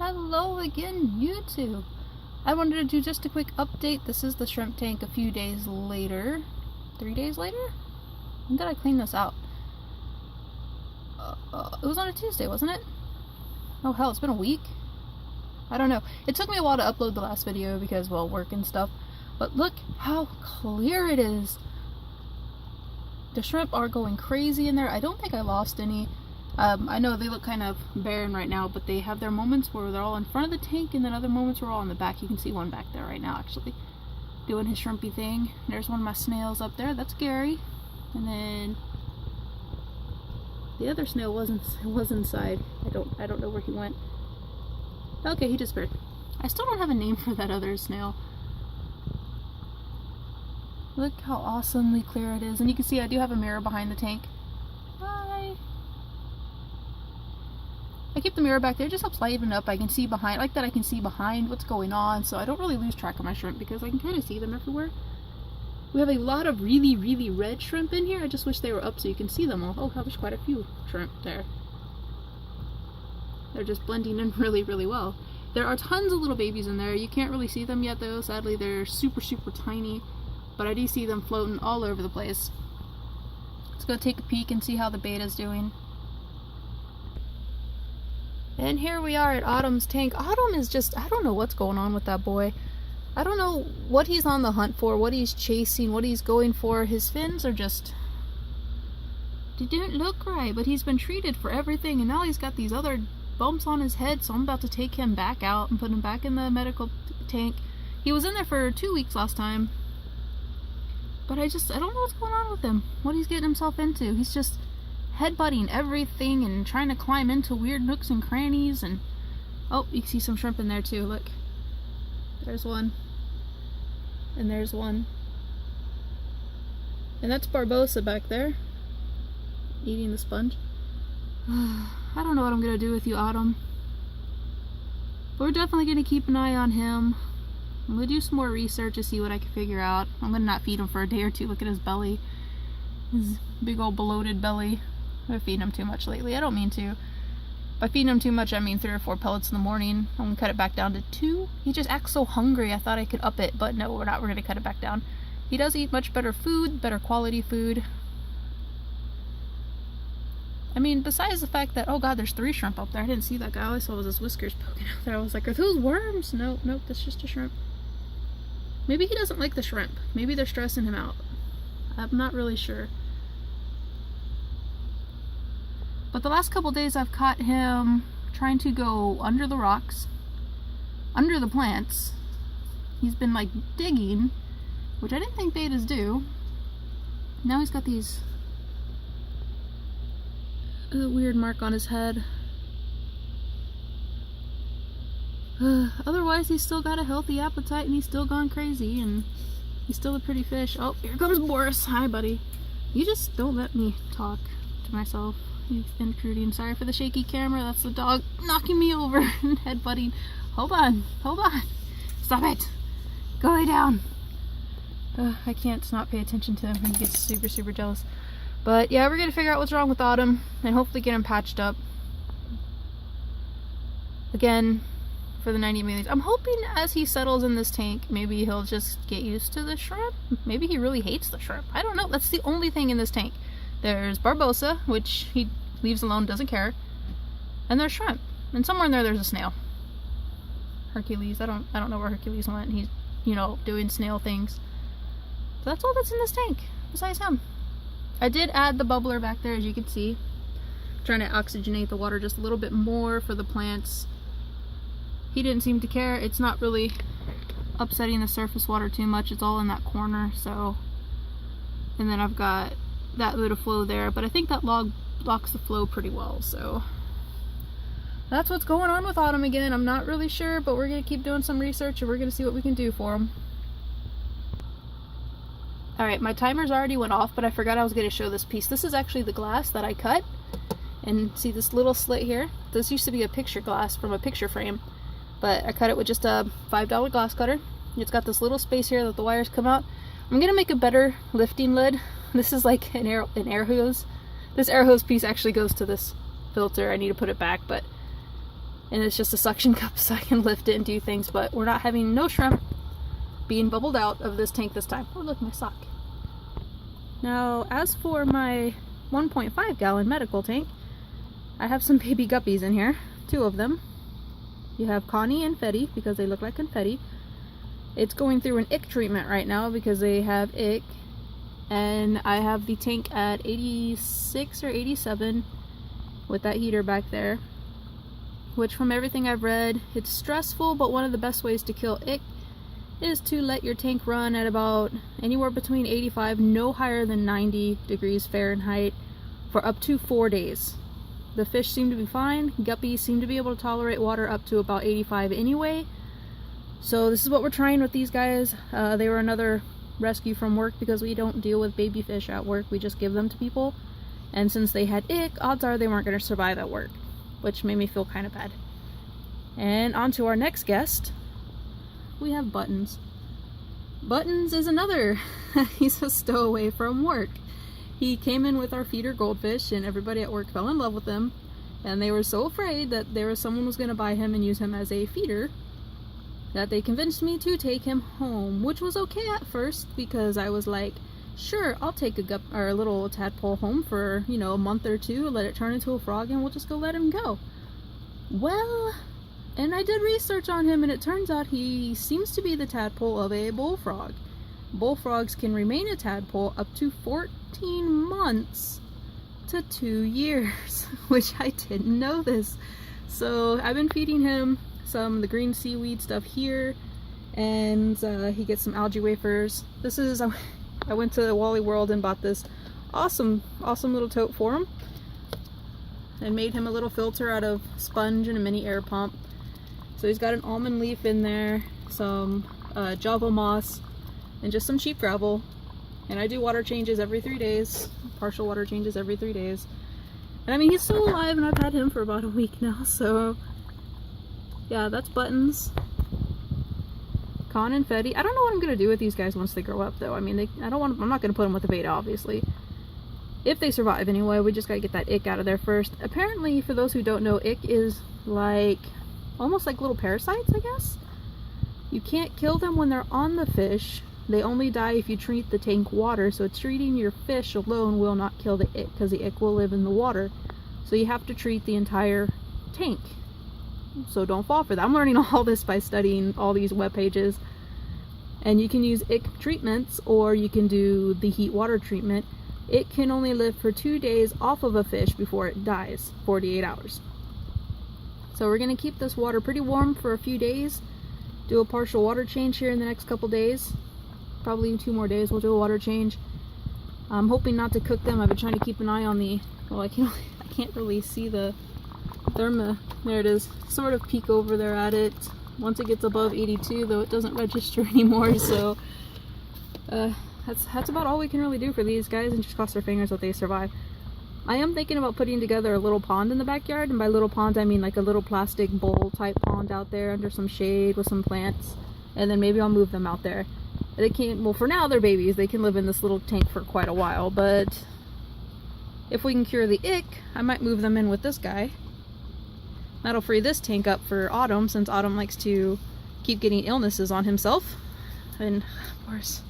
Hello again, YouTube. I wanted to do just a quick update. This is the shrimp tank a few days later. 3 days later? When did I clean this out? It was on a Tuesday, wasn't it? Oh hell, it's been a week? I don't know. It took me a while to upload the last video because, well, work and stuff. But look how clear it is. The shrimp are going crazy in there. I don't think I lost any. I know they look kind of barren right now, but they have their moments where they're all in front of the tank and then other moments where all in the back. You can see one back there right now, actually, doing his shrimpy thing. There's one of my snails up there. That's Gary. And then the other snail was inside. I don't know where he went. Okay, he disappeared. I still don't have a name for that other snail. Look how awesomely clear it is. And you can see I do have a mirror behind the tank. Hi. I keep the mirror back there. It just helps lighten up. I can see behind, like that I can see behind what's going on, so I don't really lose track of my shrimp because I can kind of see them everywhere. We have a lot of really, really red shrimp in here. I just wish they were up so you can see them all. Oh, there's quite a few shrimp there. They're just blending in really, really well. There are tons of little babies in there. You can't really see them yet though. Sadly, they're super, super tiny. But I do see them floating all over the place. Let's go take a peek and see how the Betta's doing. And here we are at Autumn's tank. Autumn is just, I don't know what's going on with that boy. I don't know what he's on the hunt for, what he's chasing, what he's going for. His fins are just, they don't look right, but he's been treated for everything, and now he's got these other bumps on his head, so I'm about to take him back out and put him back in the medical tank. He was in there for 2 weeks last time, but I don't know what's going on with him, what he's getting himself into. He's just headbutting everything and trying to climb into weird nooks and crannies. And oh, you can see some shrimp in there too. Look, there's one, and there's one, and that's Barbosa back there eating the sponge. I don't know what I'm gonna do with you, Autumn, but we're definitely gonna keep an eye on him. I'm gonna do some more research to see what I can figure out. I'm gonna not feed him for a day or two. Look at his belly, his big old bloated belly. I've been feeding him too much lately. I don't mean to. By feeding him too much, I mean 3 or 4 pellets in the morning. I'm gonna cut it back down to 2. He just acts so hungry. I thought I could up it, but no, we're not. We're gonna cut it back down. He does eat much better food, better quality food. I mean, besides the fact that, oh god, there's 3 shrimp up there. I didn't see that guy. All I saw was his whiskers poking out there. I was like, are those worms? No, nope, that's just a shrimp. Maybe he doesn't like the shrimp. Maybe they're stressing him out. I'm not really sure. But the last couple days I've caught him trying to go under the rocks, under the plants. He's been like digging, which I didn't think Bettas do. Now he's got these weird mark on his head. Otherwise, he's still got a healthy appetite and he's still gone crazy and he's still a pretty fish. Oh, here comes Boris. Hi, buddy. You just don't let me talk to myself. He's intruding. Sorry for the shaky camera. That's the dog knocking me over and headbutting. Hold on. Hold on. Stop it. Go lay down. I can't not pay attention to him. He gets super, super jealous. But yeah, we're going to figure out what's wrong with Autumn and hopefully get him patched up. Again, for the 90 million. I'm hoping as he settles in this tank, maybe he'll just get used to the shrimp. Maybe he really hates the shrimp. I don't know. That's the only thing in this tank. There's Barbosa, which he leaves alone, doesn't care. And there's shrimp. And somewhere in there's a snail. Hercules. I don't know where Hercules went. He's, you know, doing snail things. So that's all that's in this tank, besides him. I did add the bubbler back there, as you can see. I'm trying to oxygenate the water just a little bit more for the plants. He didn't seem to care. It's not really upsetting the surface water too much. It's all in that corner, so. And then I've got that bit of flow there, but I think that log blocks the flow pretty well, so. That's what's going on with Autumn again. I'm not really sure, but we're gonna keep doing some research and we're gonna see what we can do for him. Alright, my timer's already went off, but I forgot I was gonna show this piece. This is actually the glass that I cut. And see this little slit here? This used to be a picture glass from a picture frame. But I cut it with just a $5 glass cutter. It's got this little space here that the wires come out. I'm gonna make a better lifting lid. This is like an air hose. This air hose piece actually goes to this filter. I need to put it back, but and it's just a suction cup so I can lift it and do things, but we're not having no shrimp being bubbled out of this tank this time. Oh look, my sock. Now as for my 1.5 gallon medical tank, I have some baby guppies in here, 2 of them. You have Connie and Fetty because they look like confetti. It's going through an ick treatment right now because they have ick, and I have the tank at 86 or 87 with that heater back there, which from everything I've read, it's stressful, but one of the best ways to kill ick is to let your tank run at about anywhere between 85, no higher than 90 degrees Fahrenheit for up to 4 days. The fish seem to be fine. Guppies seem to be able to tolerate water up to about 85 anyway. So this is what we're trying with these guys. They were another rescue from work because we don't deal with baby fish at work. We just give them to people. And since they had ick, odds are they weren't going to survive at work, which made me feel kind of bad. And on to our next guest. We have Buttons. Buttons is another. He's a stowaway from work. He came in with our feeder goldfish, and everybody at work fell in love with him, and they were so afraid that someone was going to buy him and use him as a feeder that they convinced me to take him home, which was okay at first because I was like, sure, I'll take a little tadpole home for, you know, a month or 2, let it turn into a frog, and we'll just go let him go. Well, and I did research on him, and it turns out he seems to be the tadpole of a bullfrog. Bullfrogs can remain a tadpole up to 14 months to 2 years, which I didn't know this. So I've been feeding him some of the green seaweed stuff here, and he gets some algae wafers. This is, I went to Wally World and bought this awesome little tote for him, and made him a little filter out of sponge and a mini air pump. So he's got an almond leaf in there, some java moss, and just some cheap gravel. And I do water changes every 3 days, partial water changes every 3 days. And I mean, he's still alive, and I've had him for about a week now, so yeah, that's Buttons. Con and Fetty. I don't know what I'm gonna do with these guys once they grow up, though. I mean, I'm not gonna put them with the Betta, obviously. If they survive anyway, we just gotta get that ick out of there first. Apparently, for those who don't know, ick is like almost like little parasites, I guess. You can't kill them when they're on the fish. They only die if you treat the tank water, so treating your fish alone will not kill the ick, because the ick will live in the water. So you have to treat the entire tank. So don't fall for that. I'm learning all this by studying all these web pages. And you can use ick treatments, or you can do the heat water treatment. It can only live for 2 days off of a fish before it dies, 48 hours. So we're going to keep this water pretty warm for a few days. Do a partial water change here in the next couple days. Probably 2 more days we'll do a water change. I'm hoping not to cook them. I've been trying to keep an eye on the, well, I can't really see the therma. There it is. Sort of peek over there at it. Once it gets above 82, though, it doesn't register anymore. So that's about all we can really do for these guys, and just cross our fingers that they survive. I am thinking about putting together a little pond in the backyard, and by little pond I mean like a little plastic bowl type pond out there under some shade with some plants, and then maybe I'll move them out there. They can't, well, for now they're babies, they can live in this little tank for quite a while, but if we can cure the ick, I might move them in with this guy. That'll free this tank up for Autumn, since Autumn likes to keep getting illnesses on himself. And of course,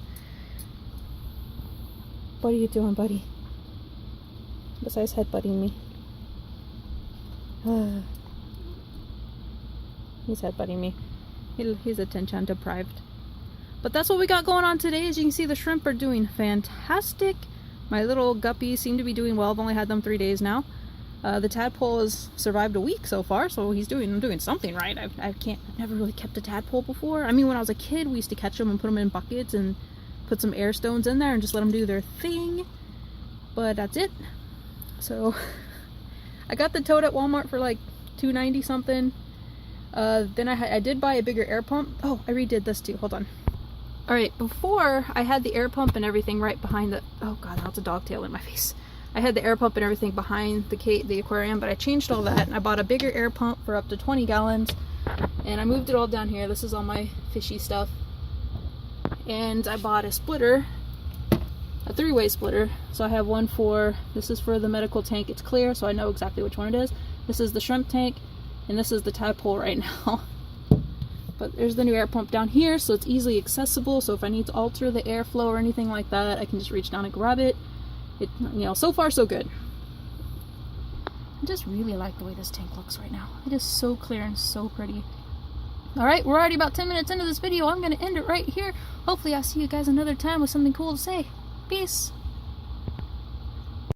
what are you doing, buddy? Besides headbutting me. He's headbutting me. He's attention deprived. But that's what we got going on today. As you can see, the shrimp are doing fantastic. My little guppies seem to be doing well. I've only had them 3 days now. The tadpole has survived a week so far, so I'm doing something right. I've never really kept a tadpole before. I mean, when I was a kid, we used to catch them and put them in buckets and put some air stones in there and just let them do their thing. But that's it. So I got the tote at Walmart for like $2.90 something. Then I did buy a bigger air pump. Oh, I redid this too. Hold on. Alright, before I had the air pump and everything right behind the... Oh god, that's a dog tail in my face. I had the air pump and everything behind the aquarium, but I changed all that, and I bought a bigger air pump for up to 20 gallons, and I moved it all down here. This is all my fishy stuff. And I bought a splitter, a 3-way splitter. So I have one for, this is for the medical tank. It's clear, so I know exactly which one it is. This is the shrimp tank, And this is the tadpole right now. But there's the new air pump down here, so it's easily accessible. So if I need to alter the airflow or anything like that, I can just reach down and grab it. You know, so far so good. I just really like the way this tank looks right now. It is so clear and so pretty. Alright, we're already about 10 minutes into this video. I'm going to end it right here. Hopefully I'll see you guys another time with something cool to say. Peace!